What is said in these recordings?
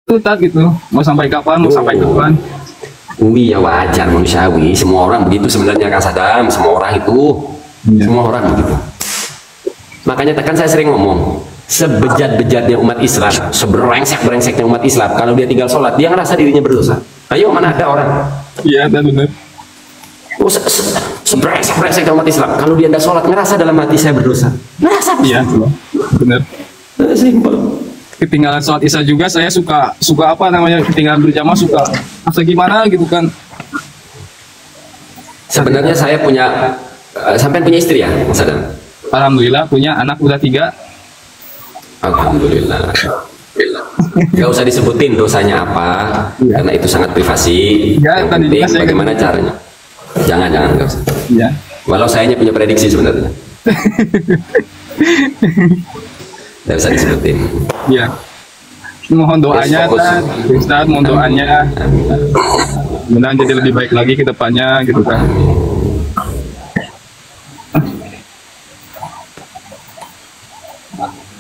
Ustaz gitu, mau sampai kapan, mau sampai kapan. Ya wajar, manusiawi, semua orang begitu sebenarnya Kak Sadam, semua orang itu, semua orang begitu. Makanya kan saya sering ngomong, sebejat-bejatnya umat Islam, seberengsek-berengseknya umat Islam, kalau dia tinggal sholat, dia ngerasa dirinya berdosa. Ayo, mana ada orang? Iya, benar. Oh, seberengsek-berengseknya umat Islam, kalau dia tidak sholat, ngerasa dalam hati saya berdosa. Ngerasa. Iya, benar. Simpel. Ketinggalan sholat isya juga saya suka apa namanya, ketinggalan berjamaah suka rasa gimana gitu kan. Sebenarnya saya punya sampai punya istri ya Mas Adam? Alhamdulillah punya anak udah 3. Alhamdulillah. Gak usah disebutin dosanya apa, karena itu sangat privasi. Ya, yang penting bagaimana caranya. Jangan gak usah. Ya. Walau saya punya prediksi sebenarnya. Gak usah disebutin. Iya. Mohon doanya, Ustaz, mohon doanya. Mudah-mudahan jadi lebih baik lagi ke depannya, gitu kan.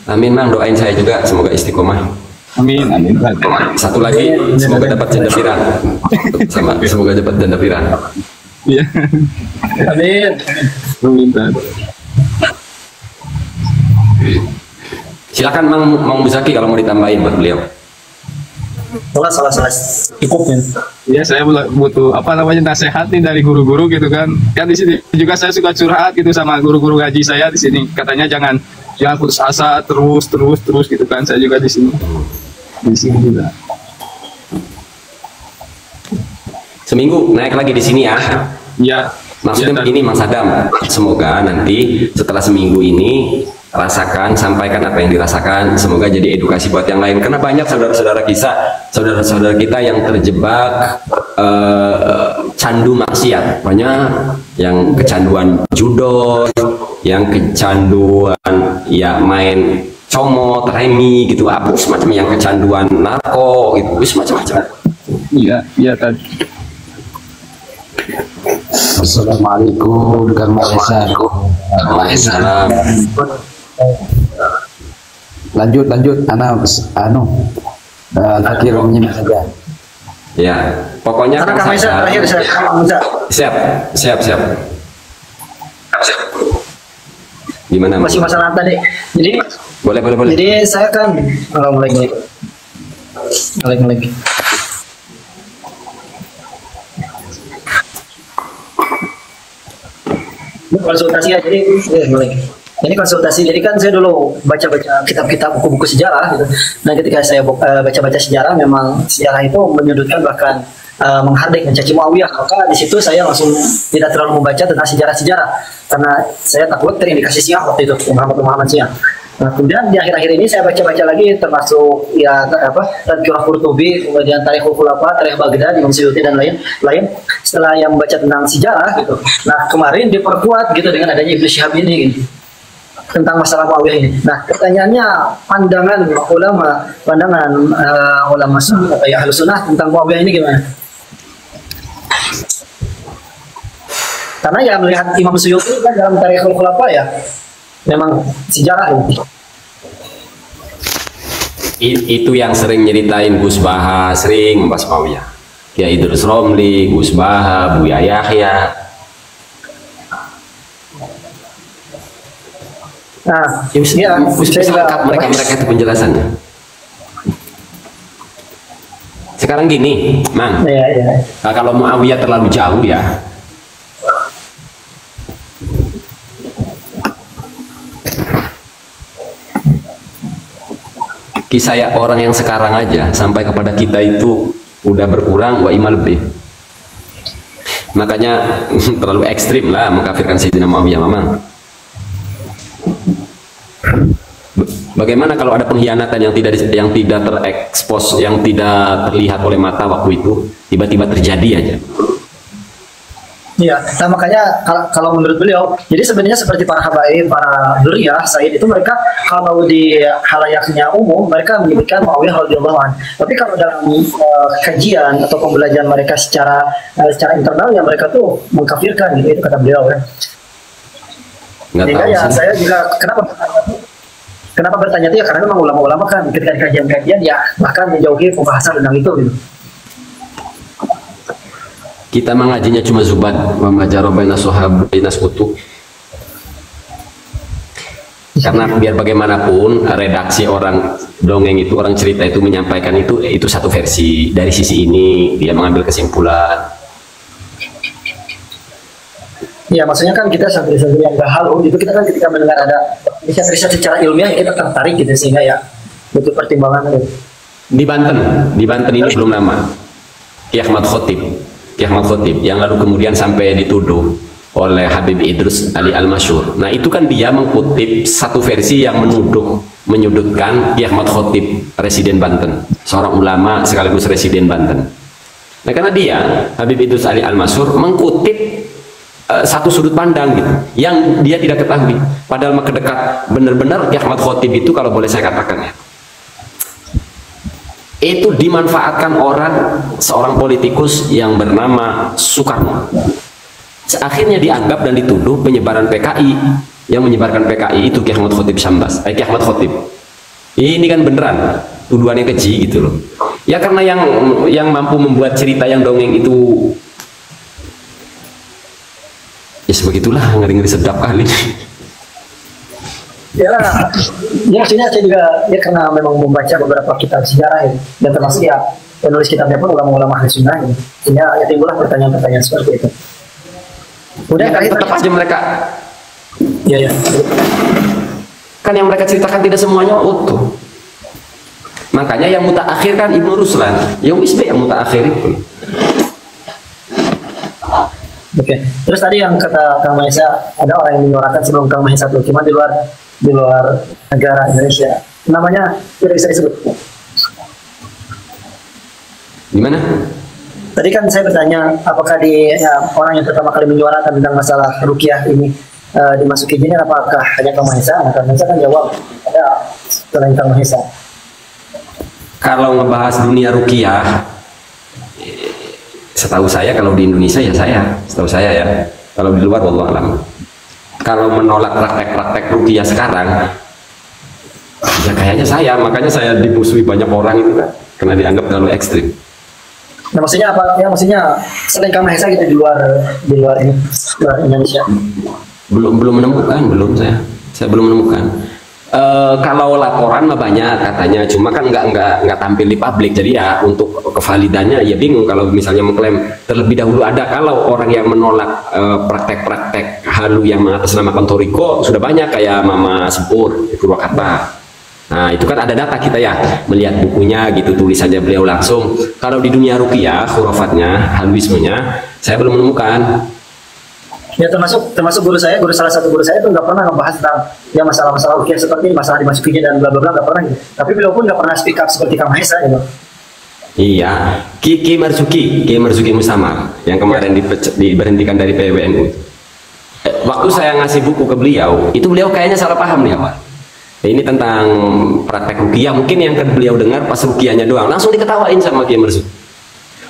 Amin, Mang. Doain saya juga, semoga istiqomah. Amin. Satu lagi, semoga dapat janda pirang. Semoga dapat janda pirang. Iya. Amin. Amin. Silakan Mang Muzaki kalau mau ditambahin buat beliau. Salah cukup ya. Iya, saya butuh apa namanya nasihat nih dari guru-guru gitu kan. Kan di sini juga saya suka curhat gitu sama guru-guru ngaji saya di sini. Katanya jangan putus asa, terus gitu kan. Saya juga di sini. Di sini juga. Seminggu naik lagi di sini ya. Iya. Maksudnya begini Mas Adam, semoga nanti setelah seminggu ini rasakan, sampaikan apa yang dirasakan, semoga jadi edukasi buat yang lain, karena banyak saudara-saudara kita yang terjebak candu maksiat, banyak yang kecanduan judol, yang kecanduan ya main comot, remi gitu, apa semacam, yang kecanduan narko gitu, semacam-macam. Iya tadi. Assalamualaikum Kang Maesa. Waalaikumsalam. Lanjut Fakir menyimak saja. Ya, pokoknya Karena Kang Maesa terakhir siap. Gimana? Masih masalah tadi. Jadi boleh. Jadi saya kan mulai. Konsultasi ya, jadi mulai. Ini konsultasi, jadi kan saya dulu baca-baca kitab-kitab buku-buku sejarah gitu. Dan ketika saya baca-baca sejarah, memang sejarah itu menyudutkan bahkan menghardik, mencaci Muawiyah. Maka di situ saya langsung tidak terlalu membaca tentang sejarah-sejarah karena saya takut terindikasi Syiah waktu itu, Muhammad Syiah. Nah, kemudian di akhir-akhir ini saya baca-baca lagi, termasuk ya Tadhkirah Qurtubi, kemudian Tarikhul Khulafa, Tarikh Baghdad, Imam Suyuti dan lain. Setelah yang membaca tentang sejarah gitu. Nah, kemarin diperkuat gitu dengan adanya Ibnu Syihab ini gitu, tentang masalah Muawiyah ini. Nah, pertanyaannya pandangan ulama sunnah atau ya Ahlus Sunnah tentang Muawiyah ini gimana? Karena ya melihat Imam Suyuti kan dalam Tarikhul Khulafa ya memang sejarah ini. Itu yang sering nyeritain Gus Baha, sering membahas Muawiyah. Ya Idrus Romli, Gus Baha, Buya Yahya. Nah, ya, lengkap mereka itu penjelasannya. Sekarang gini, Mang. Iya. Nah, kalau Muawiyah terlalu jauh ya. Kisah orang yang sekarang aja sampai kepada kita itu udah berkurang wa ima lebih. Makanya terlalu ekstrim lah mengkafirkan Sayyidina Muawiyah memang. Bagaimana kalau ada pengkhianatan yang tidak terekspos, yang tidak terlihat oleh mata waktu itu, tiba-tiba terjadi aja? Iya, nah makanya kalau menurut beliau, jadi sebenarnya seperti para habaib, para dzurriyyah Said itu mereka kalau di halayaknya umum mereka menyebutkan Muawiyah radhiyallahu anhu. Tapi kalau dalam kajian atau pembelajaran mereka secara internal ya mereka tuh mengkafirkan gitu, itu kata beliau ya. Sehingga ya saya juga Kenapa bertanya itu ya karena memang ulama-ulama kan ketika di kajian-kajian ya bahkan menjauhi pembahasan tentang itu gitu. Kita mengajinya cuma zubat, membaca robaina sohab, baina sekutu. Karena biar bagaimanapun redaksi orang dongeng itu, orang cerita itu menyampaikan itu satu versi dari sisi ini, dia mengambil kesimpulan. Ya maksudnya kan kita santri-santri yang gak halu itu kita kan ketika mendengar ada riset-riset secara ilmiah kita tertarik gitu sehingga ya butuh pertimbangan gitu. Di Banten ini belum lama Ki Ahmad Khotib yang lalu kemudian sampai dituduh oleh Habib Idrus Ali Al-Masyur. Nah itu kan dia mengkutip satu versi yang menyudutkan Ki Ahmad Khotib, residen Banten, seorang ulama sekaligus residen Banten. Nah karena dia Habib Idrus Ali Al-Masyur mengkutip satu sudut pandang gitu yang dia tidak ketahui, padahal maka dekat benar-benar Ki Ahmad Khotib itu kalau boleh saya katakan ya, itu dimanfaatkan seorang politikus yang bernama Soekarno. Akhirnya dianggap dan dituduh penyebaran PKI. Yang menyebarkan PKI itu Ki Ahmad Khotib Syambas, Ki Ahmad Khotib. Ini kan beneran tuduhannya keji gitu loh. Ya karena yang mampu membuat cerita yang dongeng itu ya sebegitulah, ngeri-ngeri sedap kali. Ya, maksudnya saya juga ya karena memang membaca beberapa kitab sejarah ya, dan termasuk ya penulis kitabnya pun ulama-ulama ahli sunnah ya, sehingga ya timbullah pertanyaan-pertanyaan seperti itu. Udah Ya, tetap aja mereka ya kan yang mereka ceritakan tidak semuanya utuh. Makanya yang mutaakhir kan Ibnu Ruslan, ya wis yang mutaakhir itu. Oke. Terus tadi yang kata Kang Mahesa ada orang yang menyuarakan sebelum Kang Mahesa tuh, cuma di luar negara Indonesia. Namanya tidak bisa disebut. Gimana? Tadi kan saya bertanya apakah orang yang pertama kali menyuarakan tentang masalah ruqyah ini dimasuki jin, apakah hanya Kang Mahesa? Nah, Kang Mahesa kan jawab ada selain Kang Mahesa. Kalau ngebahas dunia ruqyah, setahu saya kalau di Indonesia ya setahu saya ya, kalau di luar wallahu alam. Kalau menolak praktek-praktek ruqyah sekarang ya kayaknya makanya saya dimusuhi banyak orang itu kan, karena dianggap terlalu ekstrim. Nah maksudnya apa? Ya maksudnya selain Kang Mahesa gitu di luar Indonesia. Belum Menemukan, saya belum menemukan. Kalau laporan mah banyak katanya, cuma kan nggak tampil di publik, jadi ya untuk kevalidannya ya bingung kalau misalnya mengklaim terlebih dahulu ada. Kalau orang yang menolak praktek-praktek halu yang mengatasnamakan Toriko sudah banyak, kayak Mama Sempur di Purwakarta. Nah itu kan ada data kita ya, melihat bukunya gitu, tulis saja beliau langsung. Kalau di dunia ruqyah, khurafatnya, haluismenya, saya belum menemukan. Ya termasuk salah satu guru saya itu nggak pernah ngebahas tentang ya masalah-masalah ruqyah seperti masalah dimasukinya dan bla bla bla, nggak pernah gitu. Tapi beliau pun nggak pernah speak up seperti Kang Mahesa gitu. Iya, Ki Marzuki Musama yang kemarin diberhentikan dari PWNU. Waktu saya ngasih buku ke beliau, itu beliau kayaknya salah paham nih awal. Ini tentang praktek ruqyah, mungkin yang beliau dengar pas ruqyahnya doang, langsung diketawain sama Ki Marzuki.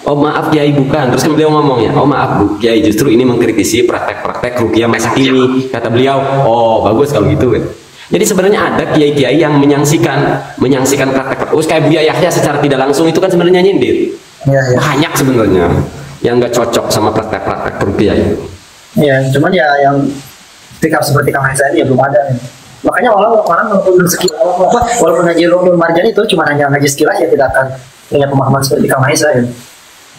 Oh maaf Kiai, bukan. Terus kan beliau ngomongnya, oh maaf Bu Kiai, justru ini mengkritisi praktek-praktek ruqyah masa kini. Kata beliau, oh bagus kalau gitu kan. Jadi sebenarnya ada kiai-kiai yang menyaksikan praktek. Kayak Buya Yahya secara tidak langsung itu kan sebenarnya nyindir. Ya. Banyak sebenarnya yang nggak cocok sama praktek-praktek ruqyah itu. Ya, cuman ya yang speak up seperti Kang Mahesa ini ya belum ada. Ya. Makanya orang walaupun ngaji Ulumul Marjan itu cuma hanya ngaji sekilas ya tidak akan punya pemahaman seperti Kang Mahesa ya.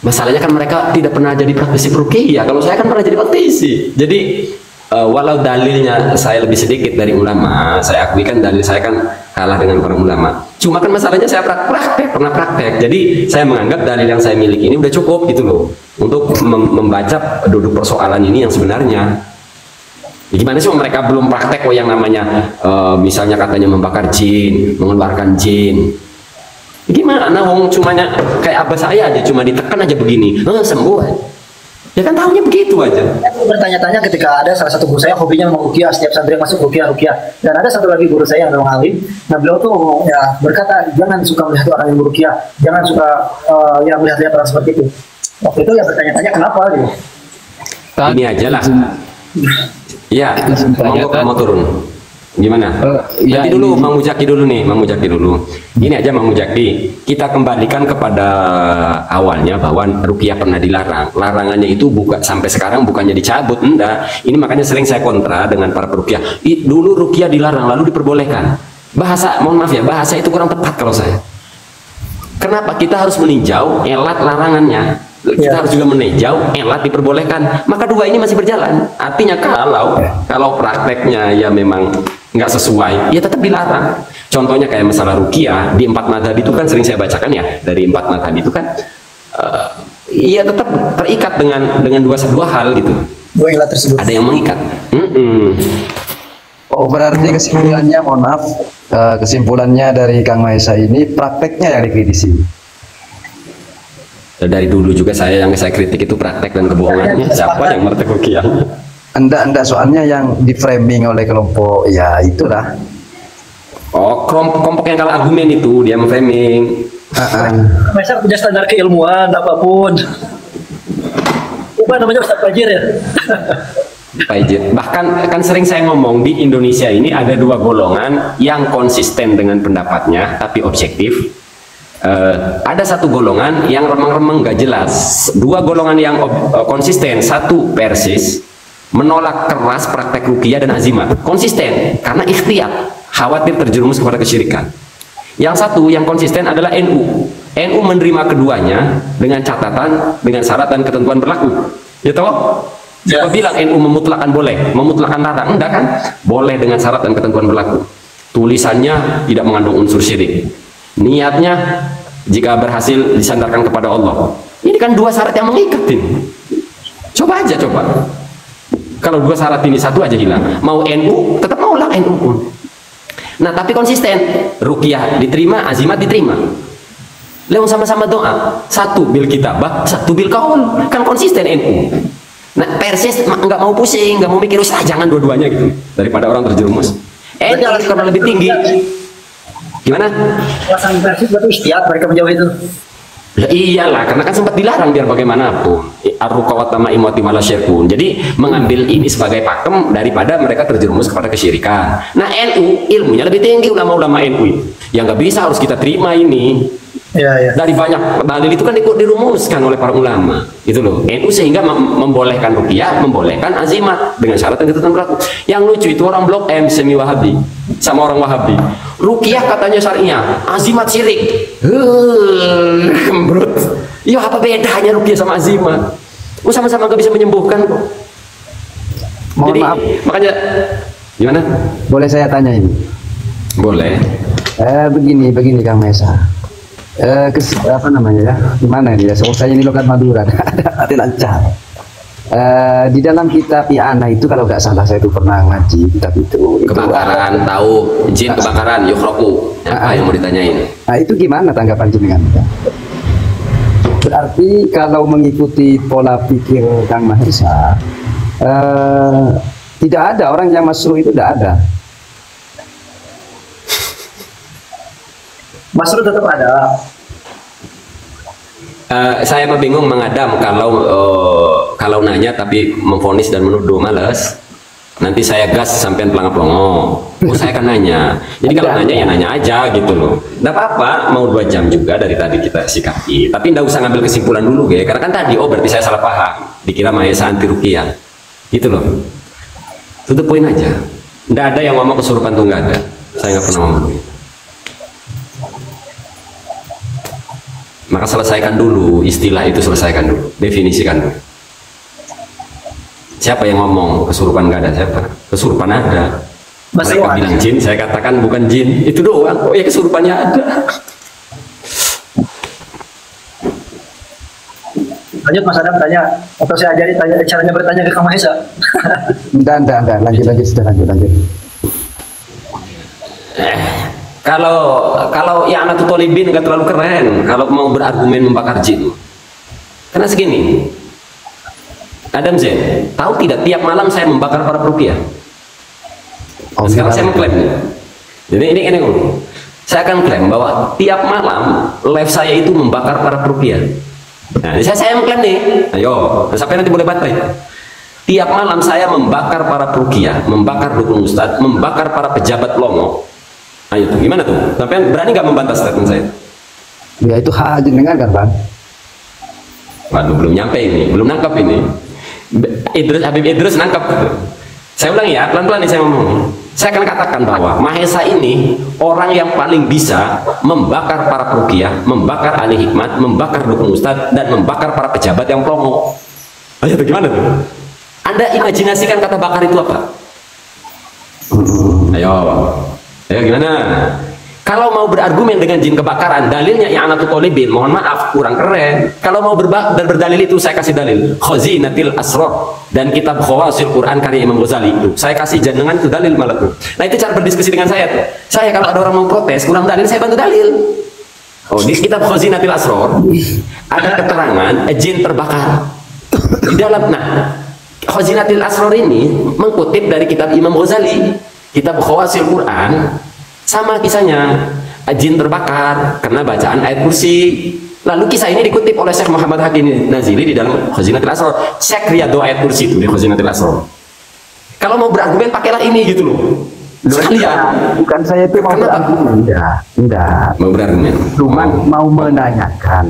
Masalahnya kan mereka tidak pernah jadi praktisi ruqyah. Kalau saya kan pernah jadi praktisi. Jadi walau dalilnya saya lebih sedikit dari ulama, saya akui kan dalil saya kan kalah dengan para ulama. Cuma kan masalahnya saya pernah praktek. Jadi saya menganggap dalil yang saya miliki ini udah cukup gitu loh untuk membaca duduk persoalan ini yang sebenarnya. Ya, gimana sih mereka belum praktek yang namanya misalnya katanya membakar jin, mengeluarkan jin. Gimana wong cumanya kayak abah saya aja cuma ditekan aja begini sembuh aja. Ya kan tahunya begitu aja. Aku bertanya-tanya ketika ada salah satu guru saya hobinya memang ruqyah, setiap santri yang masuk ruqyah. Dan ada satu lagi guru saya yang memang alim. Nah beliau tuh ya berkata jangan suka melihat orang yang ruqyah, jangan suka ya melihat orang seperti itu. Waktu itu ya bertanya-tanya kenapa gitu. Ini aja lah. Ya, mau turun. Gimana? Ya, Nanti dulu ini- Mang Mujaki dulu nih, Mang Mujaki dulu. Ini aja Mang Mujaki, kita kembalikan kepada awalnya bahwa ruqyah pernah dilarang. Larangannya itu bukan sampai sekarang bukannya dicabut, enggak. Ini makanya sering saya kontra dengan para peruqyah. Dulu ruqyah dilarang lalu diperbolehkan. Bahasa, mohon maaf ya, bahasa itu kurang tepat kalau saya. Kenapa kita harus meninjau elat larangannya? Kita harus juga meninjau elat diperbolehkan. Maka dua ini masih berjalan. Artinya kalau prakteknya ya memang nggak sesuai, ya tetap dilarang. Contohnya kayak masalah ruqyah di 4 mazhab itu kan sering saya bacakan ya, dari 4 mazhab itu kan ya tetap terikat dengan dua hal gitu. Dua ilat tersebut. Ada yang mengikat. Oh, berarti kesimpulannya, mohon maaf, kesimpulannya dari Kang Mahesa ini prakteknya yang dikritisi. Dari dulu juga yang saya kritik itu praktek dan kebohongannya. Siapa yang praktek ruqyah? Enggak, soalnya yang di framing oleh kelompok ya itulah. Oh, kelompok yang kalah argumen itu dia memframing. Masa punya standar keilmuan apapun. Apa namanya Ustaz Fajir ya? Pajit. Bahkan kan sering saya ngomong di Indonesia ini ada 2 golongan yang konsisten dengan pendapatnya tapi objektif. Ada 1 golongan yang remeng-remeng gak jelas. 2 golongan yang konsisten. 1 persis menolak keras praktek ruqyah dan azimat. Konsisten karena ikhtiyat, khawatir terjerumus kepada kesyirikan. Yang 1 yang konsisten adalah NU. NU menerima keduanya dengan catatan, dengan syarat dan ketentuan berlaku. Ya toh? Siapa bilang NU memutlakan boleh, memutlakan larang? Enggak kan? Boleh dengan syarat dan ketentuan berlaku. Tulisannya tidak mengandung unsur syirik. Niatnya jika berhasil disandarkan kepada Allah. Ini kan 2 syarat yang mengikat ini. Coba aja coba. Kalau 2 syarat ini 1 aja hilang, mau NU tetap mau lah NU. Nah tapi konsisten, ruqyah diterima, azimat diterima. Lalu sama-sama doa, 1 bil kitabah, 1 bil qaul, kan konsisten NU. Nah persis nggak mau pusing, nggak mau mikir, jangan dua-duanya gitu, daripada orang terjerumus. NU karena lebih tinggi. Gimana? Alasan Persis berarti istiad mereka menjauh itu. Ya iyalah, karena kan sempat dilarang biar bagaimanapun. Ar-ruqawat tama imwati wala syirkun. Jadi mengambil ini sebagai pakem daripada mereka terjerumus kepada kesyirikan. Nah NU ilmunya lebih tinggi, ulama-ulama NU. Yang nggak bisa harus kita terima ini. Iya. Dari banyak dalil itu kan dirumuskan oleh para ulama, gitu loh. NU sehingga membolehkan ruqyah, membolehkan azimat dengan syarat dan ketentuan berlaku. Yang lucu itu orang Blok M semi Wahabi sama orang Wahabi. Ruqyah katanya syariah, azimat syirik. Kembrut. Ya apa bedanya ruqyah sama azimat? Sama-sama nggak bisa menyembuhkan kok. Mohon Jadi maaf, makanya gimana? boleh saya tanya ini? Boleh. Begini Kang Mahesa. Apa namanya ya? Gimana ini ya? Saya ini lokat Madura, ada lancar. Di dalam kitab I'anah itu kalau nggak salah saya itu pernah ngaji kitab itu. Kebakaran, tahu jin kebakaran, yukroku. Apa yang mau ditanyain? Nah itu gimana tanggapan jenengan? Berarti kalau mengikuti pola pikir Kang Mahesa, tidak ada orang yang masuk itu, tidak ada. Masuk tetap ada. Saya bingung mengadam kalau nanya tapi memvonis dan menuduh, males. Nanti saya gas sampean pelangap-pelongo. Saya akan nanya. Jadi kalau nanya ya nanya aja gitu loh. Nggak apa-apa, mau 2 jam juga dari tadi kita sikapi. Tapi nggak usah ngambil kesimpulan dulu ya. Karena kan tadi berarti saya salah paham. Dikira Mahesa anti ruqyah. Gitu loh. Tutup poin aja. Nggak ada yang ngomong kesurupan tuh, nggak ada. Saya nggak pernah ngomong. Maka selesaikan dulu istilah itu, selesaikan dulu, definisikan dulu. Siapa yang ngomong kesurupan nggak ada? Siapa? Kesurupan ada. Mereka bilang jin, saya katakan bukan jin. Itu doang. Oh ya kesurupannya ada. Lanjut Mas Adam tanya, atau saya ajari caranya bertanya ke Kang Mahesa. Enggak. Lanjut. Kalau ya anak Tolibin nggak terlalu keren kalau mau berargumen membakar jin. Karena segini, Adam Zen, tahu tidak tiap malam saya membakar para peruqyah. Sekarang saya mengklaim. Jadi ini saya akan klaim bahwa tiap malam live saya itu membakar para peruqyah. Nah, saya mengklaim nih. Ayo, sampai nanti boleh baterai. Tiap malam saya membakar para perukiah, membakar dukun ustadz, membakar para pejabat Longo. Ayo tuh, gimana tuh? Sampai berani nggak membantah statement saya? Ya itu hak jenengan kan bang. Waduh, belum nyampe ini, belum nangkap ini. Habib Idrus nangkap. Saya ulang ya, pelan-pelan nih saya ngomong. Saya akan katakan bahwa Mahesa ini orang yang paling bisa membakar para perukiah, membakar ahli hikmat, membakar dukun ustadz, dan membakar para pejabat yang promo. Ayo tuh, gimana tuh? Anda imajinasikan kata bakar itu apa? Ayo, ayo gimana? Kalau mau berargumen dengan jin kebakaran, dalilnya i'anatul thalibin, mohon maaf, kurang keren. Kalau mau berdalil itu, saya kasih dalil Khazinatil Asrar dan kitab Khawasil Quran karya Imam Ghazali itu. Saya kasih jangan itu dalil malah tuh. Nah itu cara berdiskusi dengan saya tuh. Saya kalau ada orang mau protes, kurang dalil, saya bantu dalil. Oh, di kitab Khazinatil Asrar ada keterangan jin terbakar. Di dalam, nah, Khazinatil Asrar ini mengkutip dari kitab Imam Ghazali, kitab Khawasil Quran. Sama kisahnya, jin terbakar karena bacaan ayat kursi. Lalu kisah ini dikutip oleh Syekh Muhammad Hakim Nazili di dalam Khazinatul Asrar. Syekh riyadu ayat kursi itu di Khazinatul Asrar. Kalau mau berargumen pakailah ini gitu loh. Sekalian. Bukan saya itu mau berargumen, enggak. Mau berargumen. Cuma mau menanyakan.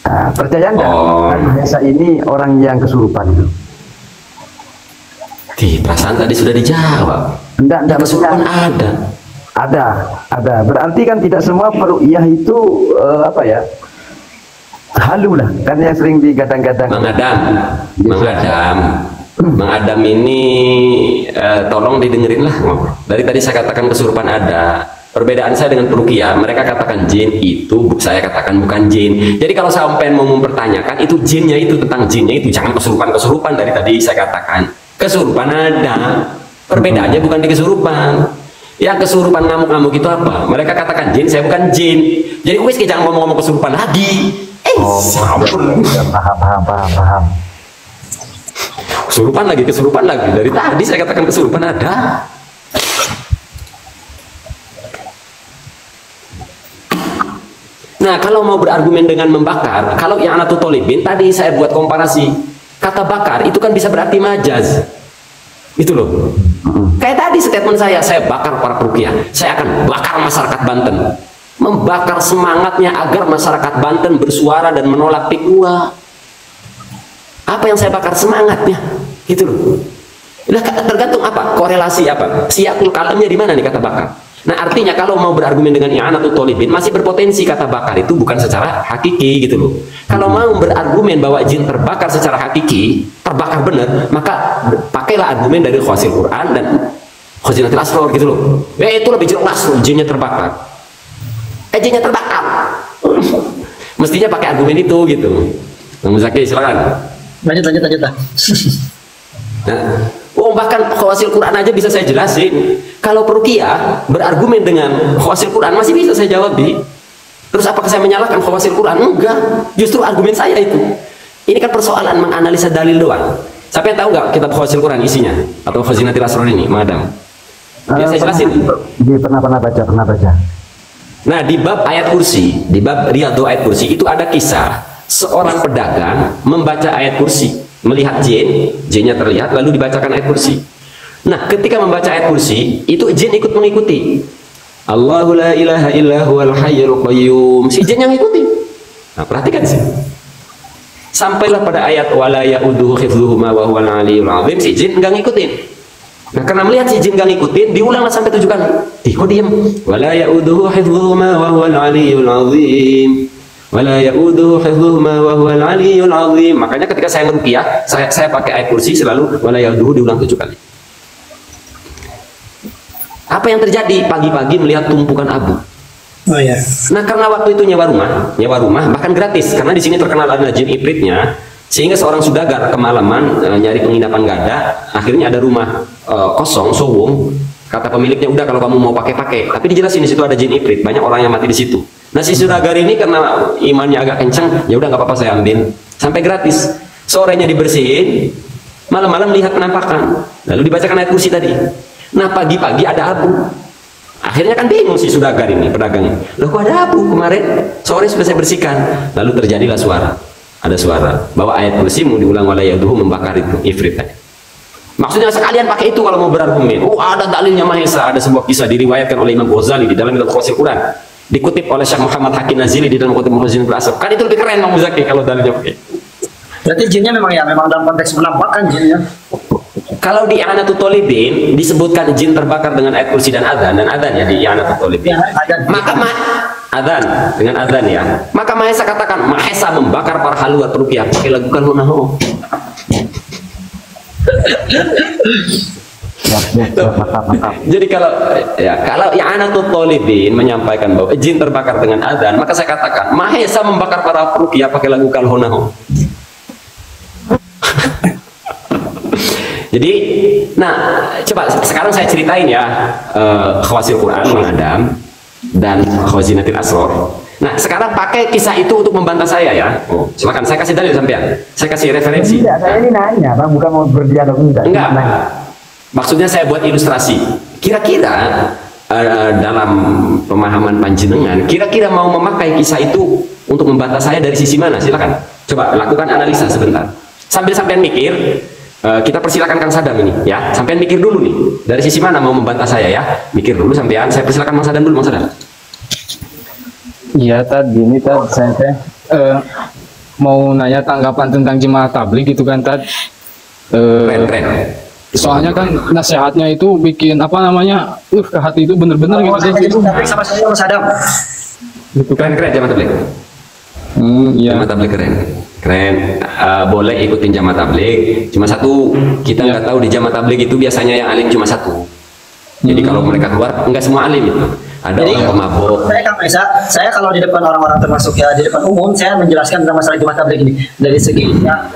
Nah, percaya enggak? Mahesa ini orang yang kesurupan itu. Di perasaan tadi sudah dijawab. Enggak Kesurupan ada. Ada. Berarti kan tidak semua peruqyah itu apa ya? Halu lah, kan yang sering digadang-gadang. Mang Adam ini tolong didengerin lah. Dari tadi saya katakan kesurupan ada. Perbedaan saya dengan peruqyah, mereka katakan jin itu, saya katakan bukan jin. Jadi kalau sampai mau mempertanyakan itu jinnya itu tentang jinnya itu, jangan kesurupan dari tadi saya katakan. Kesurupan ada. Perbedaannya bukan di kesurupan. Yang kesurupan ngamuk-ngamuk itu apa? Mereka katakan jin, saya bukan jin. Jadi wis jangan ngomong-ngomong kesurupan lagi. Paham. Kesurupan lagi. Dari tadi saya katakan kesurupan ada. Nah, kalau mau berargumen dengan membakar, kalau yang i'anatul thalibin tadi saya buat komparasi. Kata bakar itu kan bisa berarti majaz. Itu loh. Kayak tadi statement saya bakar para peruqyah, saya akan bakar masyarakat Banten, membakar semangatnya agar masyarakat Banten bersuara dan menolak pikwa. Apa yang saya bakar? Semangatnya, gitu loh. Nah, tergantung apa korelasi apa siyakul kalamnya di mana nih kata bakar. Nah artinya kalau mau berargumen dengan i'anatul thalibin masih berpotensi kata bakar itu bukan secara hakiki gitu loh. Kalau mau berargumen bahwa jin terbakar secara hakiki, terbakar benar, maka pakailah argumen dari Khawasil Quran dan Khazinatul Asrar gitu loh. Itu lebih jelas jinnya terbakar. Jinnya terbakar. Mestinya pakai argumen itu gitu. Bang Muzaki silakan. Lanjut lah. Nah, bahkan Khawasil Quran aja bisa saya jelasin. Kalau peruqyah berargumen dengan Khawasil Quran masih bisa saya jawab. Terus apakah saya menyalahkan Khawasil Quran? Enggak, justru argumen saya itu. Ini kan persoalan menganalisa dalil doang. Siapa yang tahu nggak kitab Khawasil Quran isinya atau Khazinatul Asrar ini, Madam? Biar saya jelasin. Pernah baca. Nah, di bab ayat kursi, di bab riyadu ayat kursi itu ada kisah seorang pedagang membaca ayat kursi, melihat jinnya terlihat lalu dibacakan ayat kursi. Nah, ketika membaca ayat kursi itu jin ikut mengikuti. Allahu la ilaha illa huwal hayyul qayyum. Si jin yang ikuti. Nah, perhatikan sih. Sampailah pada ayat wala ya'uduhu hifdzuhuma wa huwal aliyyul azim. Si jin enggak ngikutin. Nah, karena melihat si jin enggak ngikutin, diulanglah sampai 7 kali. Kok diam? Wala ya'uduhu hifdzuhuma wa huwal aliyyul azim. Wala ya'uduhu hifdzuhuma wa huwal aliyyul azim. Makanya ketika saya meruqyah, saya pakai ayat kursi selalu wala ya'uduhu diulang 7 kali. Apa yang terjadi? Pagi-pagi melihat tumpukan abu. Oh ya. Nah, karena waktu itu nyewa rumah bahkan gratis karena di sini terkenal ada jin ifritnya, sehingga seorang saudagar kemalaman nyari penginapan gak ada, akhirnya ada rumah kosong sowong. Kata pemiliknya, udah kalau kamu mau pakai. Tapi dijelasin di situ ada jin ifrit, banyak orang yang mati di situ. Nah, si saudagar ini karena imannya agak kencang, ya udah nggak apa-apa saya ambil, sampai gratis. Sorenya dibersihin, malam-malam lihat penampakan, lalu dibacakan ayat kursi tadi. Nah, pagi-pagi ada abu. Akhirnya kan bingung si saudagar ini, pedagangnya. Loh, kok ada abu kemarin? Sore sudah saya bersihkan. Lalu terjadilah suara. Ada suara bahwa ayat kursi mau diulang wala yaduhu membakar itu ifrit tadi. Maksudnya sekalian pakai itu kalau mau berargumen. Oh, ada dalilnya Maha Esa. Ada sebuah kisah diriwayatkan oleh Imam Ghazali di dalam Tafsir Quran. Dikutip oleh Syekh Muhammad Hakim Nazili di dalam Kutub Muhazin Al-Asr. Kan itu lebih keren Bang Muzaki kalau dalilnya pakai. Berarti jinnya memang dalam konteks menampakkan jinnya. Kalau di I'anatul Thalibin disebutkan jin terbakar dengan ayat kursi dan adzan ya di I'anatul Thalibin. Maka adzan dengan adzan ya. Maka Maha Esa katakan Maha Esa membakar para haluat ruqyah pakai lagu Kalhunahu. Jadi kalau I'anatul Thalibin menyampaikan bahwa jin terbakar dengan adzan, maka saya katakan Maha Esa membakar para ruqyah pakai lagu Kalhunahu. Jadi, nah, coba sekarang saya ceritain ya Khawasil Quran Mang Adam dan Khazinatul Asrar. Nah, sekarang pakai kisah itu untuk membantah saya ya. Oh, silakan saya kasih dalil sampean. Saya kasih referensi. Tidak, saya ini nanya, Bang, bukan mau berdialog enggak. Maksudnya saya buat ilustrasi. Kira-kira dalam pemahaman panjenengan, kira-kira mau memakai kisah itu untuk membantah saya dari sisi mana? Silakan. Coba lakukan analisa sebentar. Sambil sampean mikir. Kita persilakan Kang Sadam ini ya, sampean mikir dulu nih dari sisi mana mau membantah saya ya, mikir dulu sampean. Saya persilakan Mang Sadam dulu, Mang Sadam. Iya gini saya mau nanya tanggapan tentang jemaah tabligh gitu kan Keren. soalnya kan nasihatnya itu bikin apa namanya ke hati itu bener-bener gitu Sama saya Mas Adam. gitu kan. Keren jamaah tabligh. Iya. Jamaah tabligh keren. Boleh ikutin jamaah tabligh. Cuma satu, kita nggak tahu di jamaah tabligh itu biasanya yang alim cuma satu. Jadi kalau mereka keluar, nggak semua alim itu. Ada Jadi, orang pemabuk. Saya kalau di depan orang-orang termasuk ya di depan umum, saya menjelaskan tentang masalah jemaah tabligh ini dari segi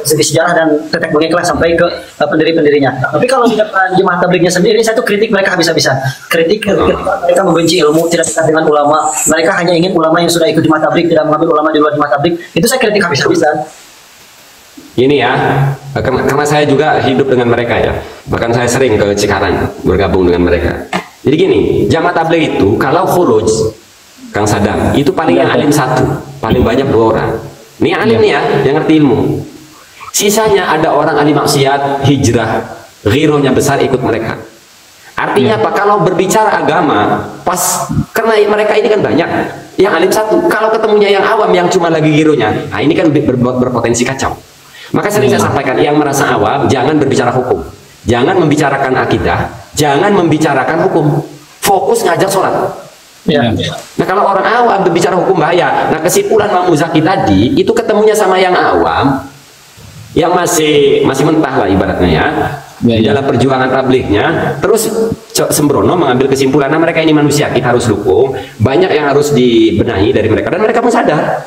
sejarah dan tetek bengek lah sampai ke pendiri-pendirinya. Tapi kalau di depan jemaah tablighnya sendiri, saya tuh kritik mereka habis-habisan. Kritik mereka membenci ilmu, tidak dekat dengan ulama. Mereka hanya ingin ulama yang sudah ikut jemaah tabligh, tidak mengambil ulama di luar jemaah tabligh. Itu saya kritik habis-habisan. Ini ya, karena saya juga hidup dengan mereka ya. Bahkan saya sering ke Cikarang bergabung dengan mereka. Jadi gini, jamaah tabligh itu kalau khuruj, Kang Sadam, itu paling yang alim satu, paling banyak 2 orang. Ini alim nih ya, yang ngerti ilmu. Sisanya ada orang alim maksiat, hijrah, ghirohnya besar ikut mereka. Artinya apa? Kalau berbicara agama, pas karena mereka ini kan banyak, yang alim satu. Kalau ketemunya yang awam, yang cuma lagi ghirohnya, nah ini kan berpotensi kacau. Maka sering saya sampaikan, yang merasa awam, jangan berbicara hukum. Jangan membicarakan akidah, jangan membicarakan hukum. Fokus ngajak sholat. Ya. Nah kalau orang awam berbicara hukum bahaya. Nah kesimpulan Mang Muzaki tadi, itu ketemunya sama yang awam, yang masih mentah lah ibaratnya ya. Di dalam perjuangan tablighnya, terus sembrono mengambil kesimpulan, nah mereka ini manusia, kita harus dukung. Banyak yang harus dibenahi dari mereka, dan mereka pun sadar.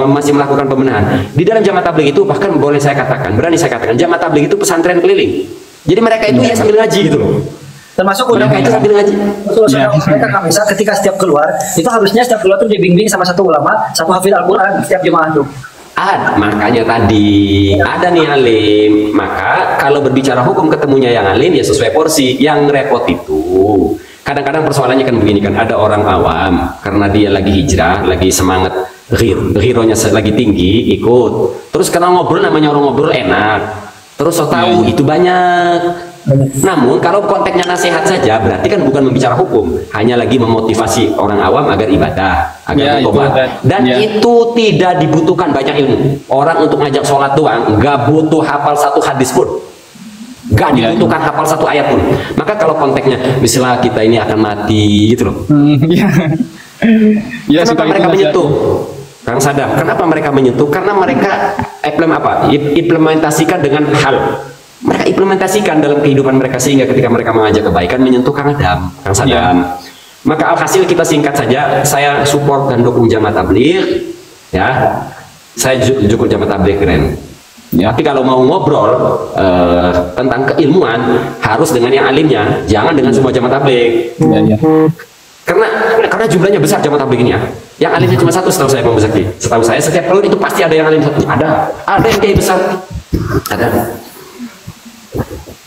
Masih melakukan pembenahan di dalam jamaah tabligh itu. Bahkan boleh saya katakan, berani saya katakan, jamaah tabligh itu pesantren keliling. Jadi mereka itu ya sambil ngaji gitu loh. Termasuk mereka itu sambil ngaji. Mereka kan bisa ketika setiap keluar itu harusnya setiap keluar tuh dibimbing sama satu ulama, satu hafid Al-Quran setiap jemaah tuh. Makanya tadi ada nih alim. Maka kalau berbicara hukum ketemunya yang alim ya sesuai porsi. Yang repot itu kadang-kadang persoalannya kan begini kan, ada orang awam karena dia lagi hijrah, lagi semangat, ghirohnya lagi tinggi, ikut. Terus karena ngobrol, namanya orang ngobrol enak. Terus so tahu itu banyak. Namun kalau konteksnya nasihat saja, berarti kan bukan membicara hukum, hanya lagi memotivasi orang awam agar ibadah, agar bertobat. Dan itu tidak dibutuhkan banyak ilmu. Orang untuk ngajak sholat doang, nggak butuh hafal satu hadis pun, nggak dibutuhkan hafal satu ayat pun. Maka kalau konteksnya, misalnya kita ini akan mati, gitu loh. Kenapa mereka menyentuh? Kang Sadam, kenapa mereka menyentuh? Karena mereka implementasikan dengan hal. Mereka implementasikan dalam kehidupan mereka, sehingga ketika mereka mengajak kebaikan menyentuh Kang Sadam. Maka alhasil kita singkat saja, saya support dan dukung jamaah tabligh ya. Saya dukung jamaah tabligh keren. Tapi kalau mau ngobrol tentang keilmuan harus dengan yang alimnya, jangan dengan semua jamaah tabligh. Karena jumlahnya besar jamaah tabligh ini ya. Yang alimnya cuma satu setahu saya, Bang Muzaki. Setahu saya setiap tahun itu pasti ada yang alim satu. Ada yang kayak besar. Ada.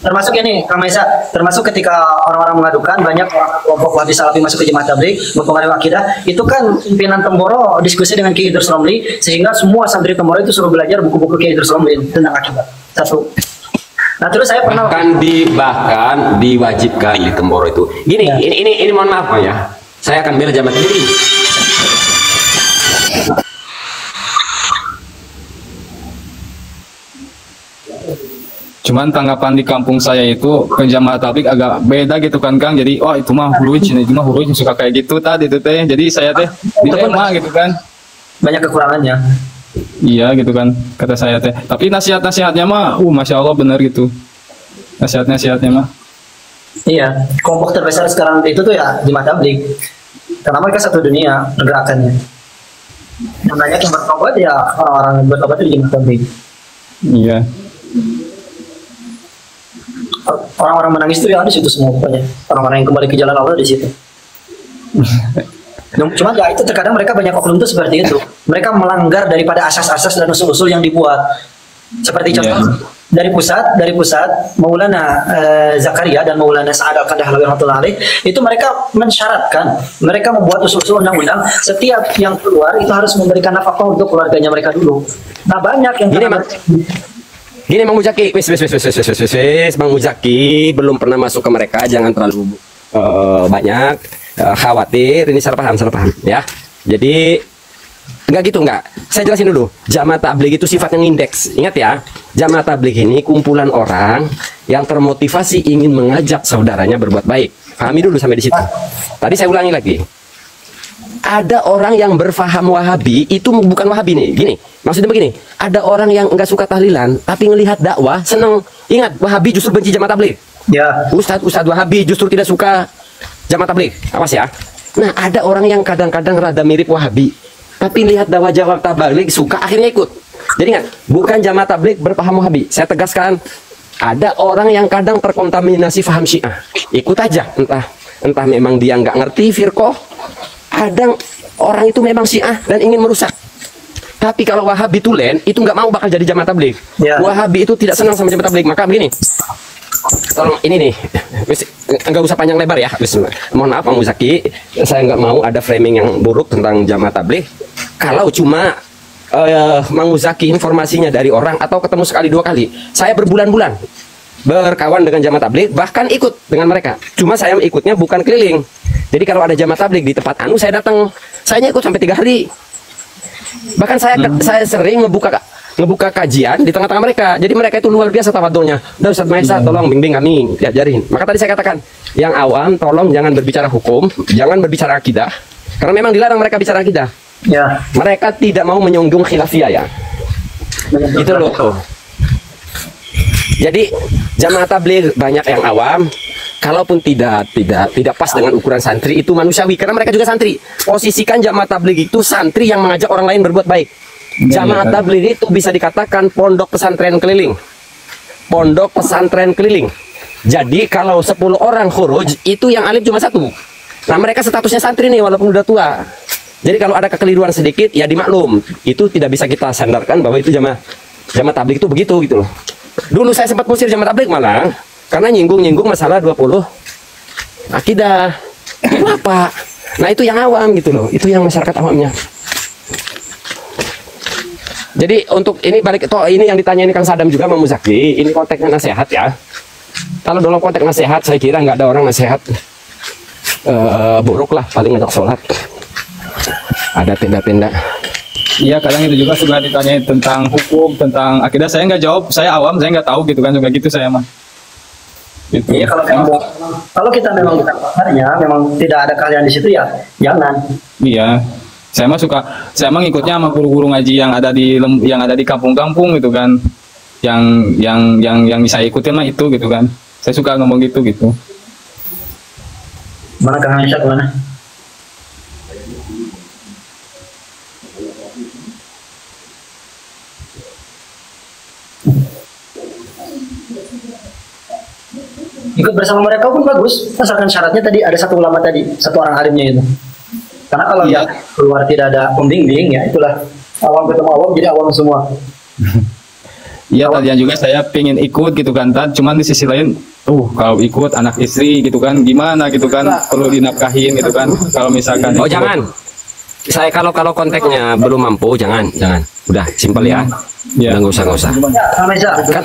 Termasuk ini, Kang Maisa, termasuk ketika orang-orang mengadukan banyak kelompok Wahabi Salafi masuk ke jemaah tabligh mempengaruhi akidah, itu kan pimpinan Temboro diskusi dengan Ki Idrus Romli, sehingga semua santri Temboro itu suruh belajar buku-buku Ki Idrus Romli tentang akidah. Satu. Nah terus saya pernah bahkan diwajibkan di Temboro itu. Gini, Ya. ini mohon maaf Pak ya. Saya akan bela jamaah tabligh. Cuman tanggapan di kampung saya itu ke jamaah tabligh agak beda gitu kan Kang. Jadi oh itu mah huruj, itu mah huruj suka kayak gitu tadi itu teh. Jadi saya teh dilema gitu kan. banyak kekurangannya. Iya gitu kan kata saya teh. Tapi nasihat-nasihatnya mah masya Allah bener gitu. Nasihat-nasihatnya mah. Iya, kelompok terbesar sekarang itu tuh ya jemaah tabligh. Karena mereka satu dunia pergerakannya. Yang banyak yang bertobat ya orang-orang yang bertobat itu di jemaah tabligh. Iya. Orang-orang menangis itu ya di situ semua pokoknya. Orang-orang yang kembali ke jalan Allah di situ. Cuma ya itu terkadang mereka banyak oknum itu seperti itu. Mereka melanggar daripada asas-asas dan usul-usul yang dibuat. Seperti contoh dari pusat Maulana Zakaria dan Maulana Sa'ad Al-Kandahalawi rahmatullahi alaih, itu mereka mensyaratkan, mereka membuat usul-usul undang-undang setiap yang keluar itu harus memberikan nafkah untuk keluarganya mereka dulu. Nah banyak yang Gini Mang Muzaki, wis, Mang Muzaki belum pernah masuk ke mereka, jangan terlalu banyak khawatir. Ini salah paham ya. Jadi enggak gitu enggak. Saya jelasin dulu. Jamaah tabligh itu sifatnya indeks. Ingat ya, jamaah tabligh ini kumpulan orang yang termotivasi ingin mengajak saudaranya berbuat baik. Pahami dulu sampai di situ. Tadi saya ulangi lagi. Ada orang yang berfaham Wahabi itu bukan Wahabi nih. Gini, maksudnya begini. Ada orang yang enggak suka tahlilan tapi ngelihat dakwah seneng. Ingat, Wahabi justru benci jamaah tabligh. ya Ustadz Wahabi justru tidak suka jamaah tabligh. Awas ya. Nah, ada orang yang kadang-kadang rada mirip Wahabi, tapi lihat dakwah jamaah tabligh suka, akhirnya ikut. Jadi ingat, bukan jamaah tabligh berpaham Wahabi. Saya tegaskan, ada orang yang kadang terkontaminasi faham Syiah. Ikut aja, entah memang dia nggak ngerti firqoh. Kadang orang itu memang Syiah dan ingin merusak. Tapi kalau Wahabi tulen itu nggak mau bakal jadi jamaah tabligh. Ya. Wahabi itu tidak senang sama jamaah tabligh. Maka begini, tolong ini nih, nggak usah panjang lebar ya. Mohon maaf Mang Muzaki, saya nggak mau ada framing yang buruk tentang jamaah tabligh. Kalau cuma Mang Muzaki informasinya dari orang atau ketemu sekali dua kali, saya berbulan-bulan berkawan dengan jamaah tabligh, bahkan ikut dengan mereka. Cuma saya ikutnya bukan keliling. Jadi kalau ada jamaah tabligh di tempat anu, saya datang, saya ikut sampai 3 hari. Bahkan saya sering ngebuka kajian di tengah-tengah mereka. Jadi mereka itu luar biasa tawadhunya. Udah Ustaz Maesa, tolong bimbing kami, diajarin. Maka tadi saya katakan, yang awam tolong jangan berbicara hukum, jangan berbicara akidah. Karena memang dilarang mereka bicara akidah. ya Mereka tidak mau menyinggung khilafiyah ya. Itu loh. Jadi jamaah tabligh banyak yang awam. Kalaupun tidak pas dengan ukuran santri, itu manusiawi karena mereka juga santri. Posisikan jamaah tabligh itu santri yang mengajak orang lain berbuat baik. Jamaah tabligh itu bisa dikatakan pondok pesantren keliling. Pondok pesantren keliling. Jadi kalau 10 orang khuruj, itu yang alim cuma 1. Nah, mereka statusnya santri nih walaupun udah tua. Jadi kalau ada kekeliruan sedikit ya dimaklum. Itu tidak bisa kita sandarkan bahwa itu jamaah tabligh itu begitu gitu loh. Dulu saya sempat musir jamaah tabligh malah karena nyinggung masalah 20 akidah. Kenapa? Nah, itu yang awam gitu loh. Itu yang masyarakat awamnya. Jadi untuk ini balik itu ini yang ditanyain Kang Sadam juga Mang Muzaki, ini konteksnya nasihat ya. Kalau dalam konteks nasihat saya kira nggak ada orang nasihat buruk lah, paling ngajak sholat. Ada tenda-tenda. Iya kadang itu juga suka ditanyain tentang hukum, tentang akidah. Saya nggak jawab, saya awam, saya nggak tahu gitu kan, juga gitu saya mah. Gitu. Iya kalau kita memang bukan pakarnya, memang tidak ada kalian di situ ya jangan. Iya, saya mah ngikutnya sama guru-guru ngaji yang ada di kampung-kampung gitu kan, yang saya ikutin mah itu gitu kan. Saya suka ngomong gitu. Mana Kang Aisyah kemana? Ikut bersama mereka pun bagus, asalkan syaratnya tadi ada satu ulama tadi, satu orang alimnya itu. Karena kalau Iya. keluar tidak ada pembimbing ya itulah awam ketemu awam jadi awam semua. Iya tadinya juga saya pengen ikut gitu kan, cuman di sisi lain, kalau ikut anak istri gitu kan, gimana gitu kan, perlu dinafkahin gitu kan. Kalau misalkan Oh ikut. jangan. Saya kalau konteksnya belum mampu jangan. Udah simpel ya. Iya. Nggak usah. Ya, sama aja. Kan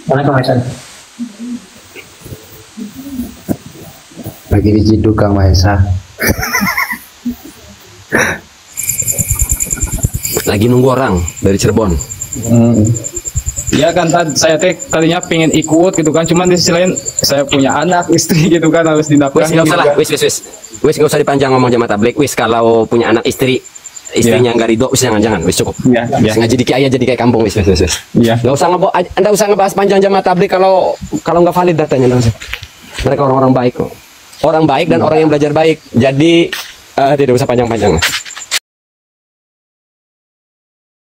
Mana Kang Mahesa? Lagi diciduk Kang Mahesa. Lagi nunggu orang dari Cirebon. Ya kan saya tadinya pengen ikut gitu kan, cuman di sisi lain saya punya anak istri gitu kan, harus Wis dinafkahi nggak usah lah, juga. wis nggak usah dipanjang ngomong jamaah tabligh. Wis kalau punya anak istrinya nggak ridho, wis jangan, wis cukup. Iya, iya. Wis ngaji di kiai aja di kayak kampung, wis. Iya. Nggak usah Anda usah ngebahas panjang jamaah tabligh kalau nggak valid datanya. Nggak usah. Mereka orang-orang baik kok. Orang baik dan orang yang belajar baik. Jadi tidak usah panjang-panjang.